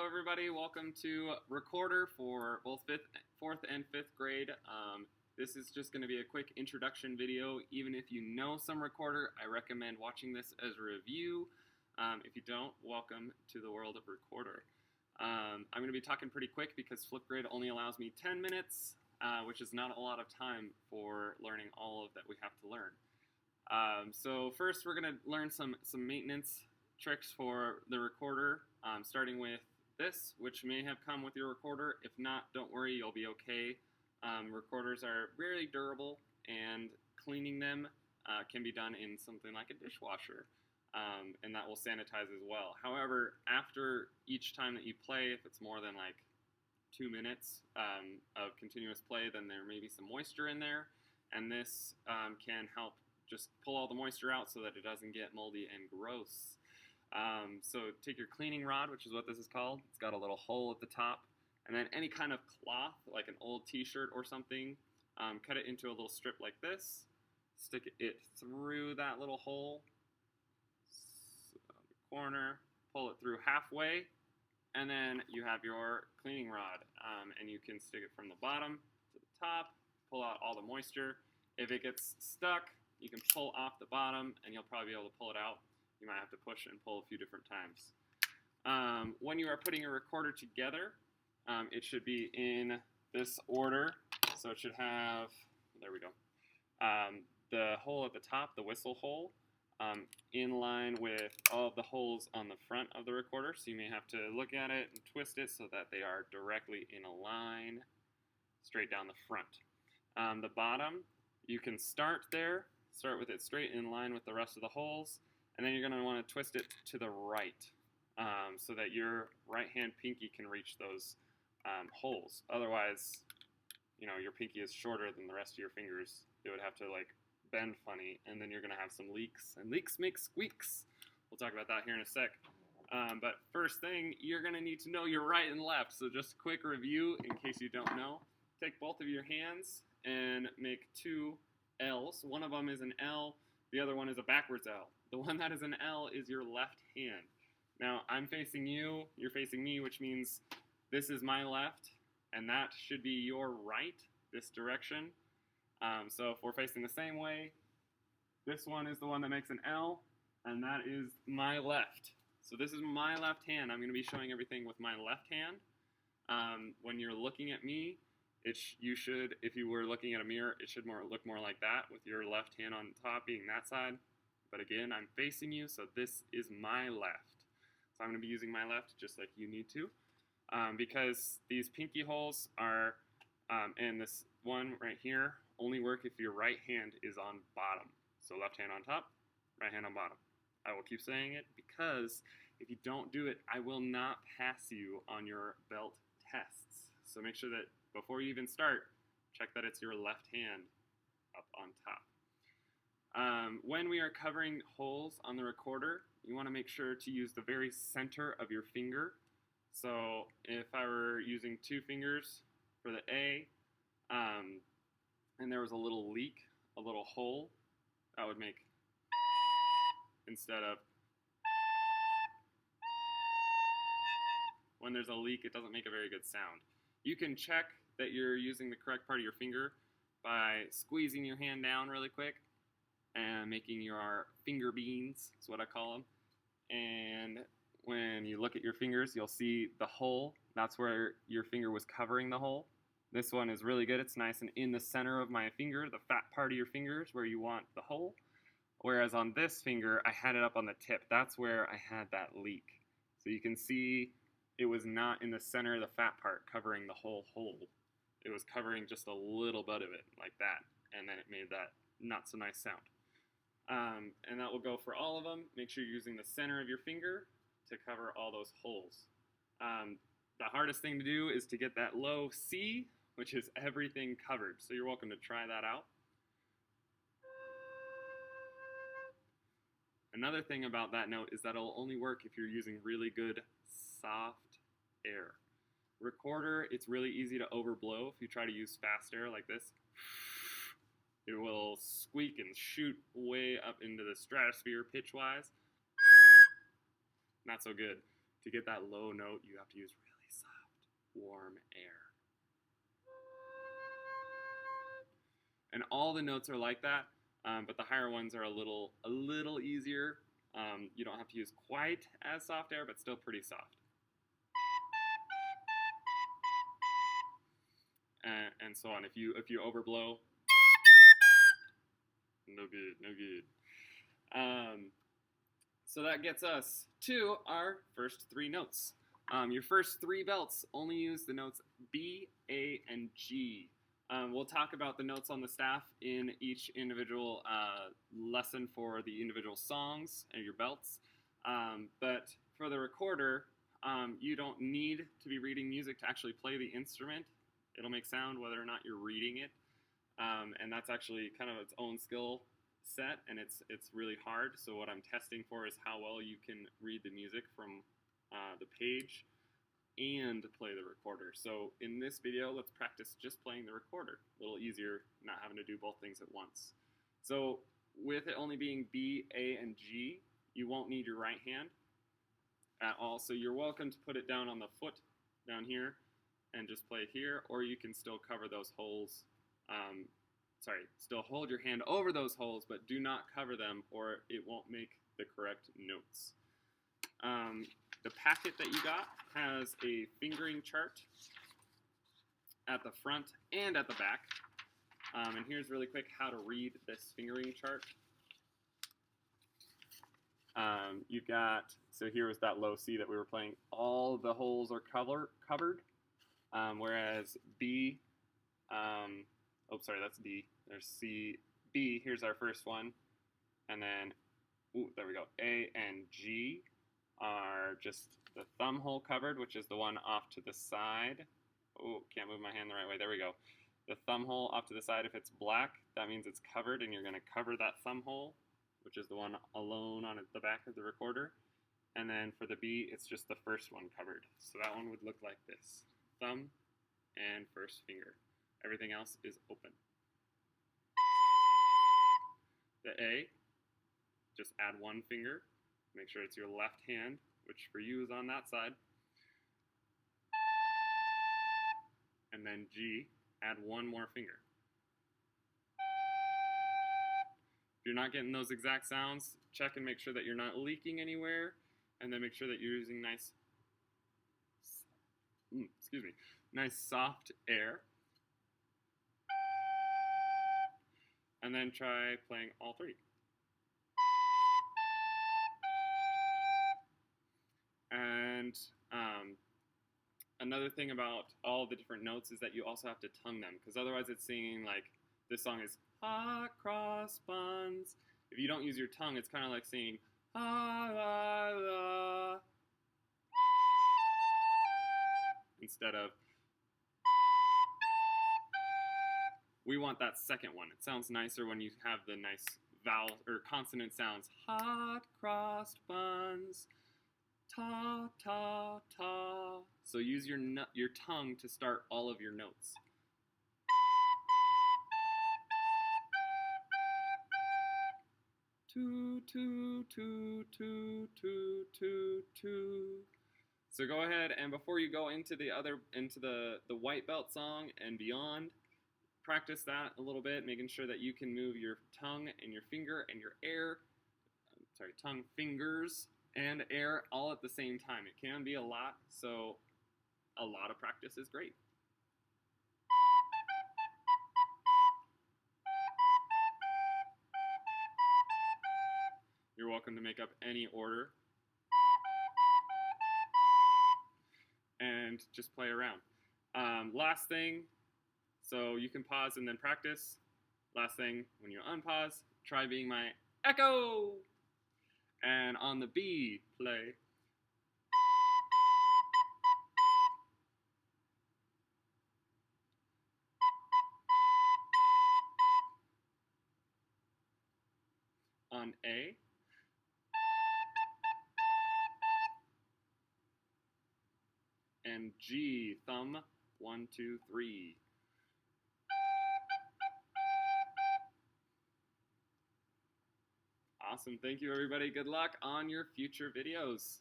everybody. Welcome to Recorder for both 4th and 5th grade. This is just going to be a quick introduction video. Even if you know some Recorder, I recommend watching this as a review. If you don't, welcome to the world of Recorder. I'm going to be talking pretty quick because Flipgrid only allows me 10 minutes, which is not a lot of time for learning all of that we have to learn. So first we're going to learn some maintenance tricks for the Recorder, starting with this, which may have come with your Recorder. If not, don't worry, you'll be okay. Recorders are very durable, and cleaning them can be done in something like a dishwasher, and that will sanitize as well. However, after each time that you play, if it's more than like 2 minutes of continuous play, then there may be some moisture in there, and this can help just pull all the moisture out so that it doesn't get moldy and gross. So take your cleaning rod, which is what this is called. It's got a little hole at the top, and then any kind of cloth, like an old t-shirt or something, cut it into a little strip like this, stick it through that little hole, the corner, pull it through halfway, and then you have your cleaning rod, and you can stick it from the bottom to the top, pull out all the moisture. If it gets stuck, you can pull off the bottom, and you'll probably be able to pull it out. You might have to push and pull a few different times. When you are putting your Recorder together, it should be in this order. So it should have, there we go, the hole at the top, the whistle hole, in line with all of the holes on the front of the Recorder. So you may have to look at it and twist it so that they are directly in a line straight down the front. The bottom, you can start there, start with it straight in line with the rest of the holes, and then you're going to want to twist it to the right so that your right hand pinky can reach those holes. Otherwise, you know, your pinky is shorter than the rest of your fingers. It would have to like bend funny, and then you're going to have some leaks, and leaks make squeaks. We'll talk about that here in a sec. But first thing, you're going to need to know your right and left. So just a quick review in case you don't know. Take both of your hands and make 2 L's. One of them is an L, the other one is a backwards L. The one that is an L is your left hand. Now, I'm facing you, you're facing me, which means this is my left, and that should be your right, this direction. So if we're facing the same way, this one is the one that makes an L, and that is my left. So this is my left hand. I'm going to be showing everything with my left hand. When you're looking at me, you should, if you were looking at a mirror, it should look more like that, with your left hand on top being that side. But again, I'm facing you, so this is my left. So I'm going to be using my left just like you need to, because these pinky holes are, and this one right here, only work if your right hand is on bottom. So left hand on top, right hand on bottom. I will keep saying it because if you don't do it, I will not pass you on your belt tests. So make sure that before you even start, check that it's your left hand up on top. When we are covering holes on the Recorder, you want to make sure to use the very center of your finger. So if I were using 2 fingers for the A, and there was a little leak, a little hole, that would make instead of. When there's a leak, it doesn't make a very good sound. You can check that you're using the correct part of your finger by squeezing your hand down really quick and making your finger beans, is what I call them. And when you look at your fingers, you'll see the hole. That's where your finger was covering the hole. This one is really good. It's nice and in the center of my finger, the fat part of your finger is where you want the hole. Whereas on this finger, I had it up on the tip. That's where I had that leak. So you can see it was not in the center of the fat part covering the whole hole. It was covering just a little bit of it, like that. And then it made that not so nice sound. And that will go for all of them. Make sure you're using the center of your finger to cover all those holes. The hardest thing to do is to get that low C, which is everything covered. So you're welcome to try that out. Another thing about that note is that it'll only work if you're using really good soft air. Recorder, it's really easy to overblow if you try to use fast air like this. It will squeak and shoot way up into the stratosphere pitch-wise. Not so good. To get that low note, you have to use really soft, warm air. And all the notes are like that, but the higher ones are a little easier. You don't have to use quite as soft air, but still pretty soft. And so on. If you overblow, no good, no good. So that gets us to our first three notes. Your first three belts only use the notes B, A, and G. We'll talk about the notes on the staff in each individual lesson for the individual songs and your belts. But for the recorder, you don't need to be reading music to actually play the instrument. It'll make sound whether or not you're reading it. And that's actually kind of its own skill set, and it's really hard. So what I'm testing for is how well you can read the music from the page and play the recorder. So in this video, let's practice just playing the recorder. A little easier, not having to do both things at once. So with it only being B, A, and G, you won't need your right hand at all. So you're welcome to put it down on the foot down here and just play here, or you can still cover those holes. Still hold your hand over those holes, but do not cover them or it won't make the correct notes. The packet that you got has a fingering chart at the front and at the back. And here's really quick how to read this fingering chart. You've got, so here was that low C that we were playing. All the holes are covered, whereas B, that's D. There's C, B, here's our first one. And then, there we go, A and G are just the thumb hole covered, which is the one off to the side. Oh, can't move my hand the right way. There we go. The thumb hole off to the side, if it's black, that means it's covered, and you're going to cover that thumb hole, which is the one alone on the back of the recorder. And then for the B, it's just the first one covered. So that one would look like this. Thumb and first finger. Everything else is open. The A, just add one finger. Make sure it's your left hand, which for you is on that side. And then G, add one more finger. If you're not getting those exact sounds, check and make sure that you're not leaking anywhere, and then make sure that you're using nice soft air. And then try playing all three. And another thing about all the different notes is that you also have to tongue them, because otherwise it's singing like, this song is hot cross buns. If you don't use your tongue, it's kind of like singing ha la la instead of. We want that second one. It sounds nicer when you have the nice vowel or consonant sounds. Hot crossed buns, ta ta ta. So use your tongue to start all of your notes. Two, two, two, two, two, two, two. So go ahead, and before you go into the white belt song and beyond, practice that a little bit, making sure that you can move your tongue and your finger and your tongue, fingers, and air all at the same time. It can be a lot, so a lot of practice is great. You're welcome to make up any order and just play around. Last thing, so you can pause and then practice. Last thing, when you unpause, try being my echo. And on the B, play. On A, and G, thumb, 1, 2, 3. Awesome. Thank you, everybody. Good luck on your future videos.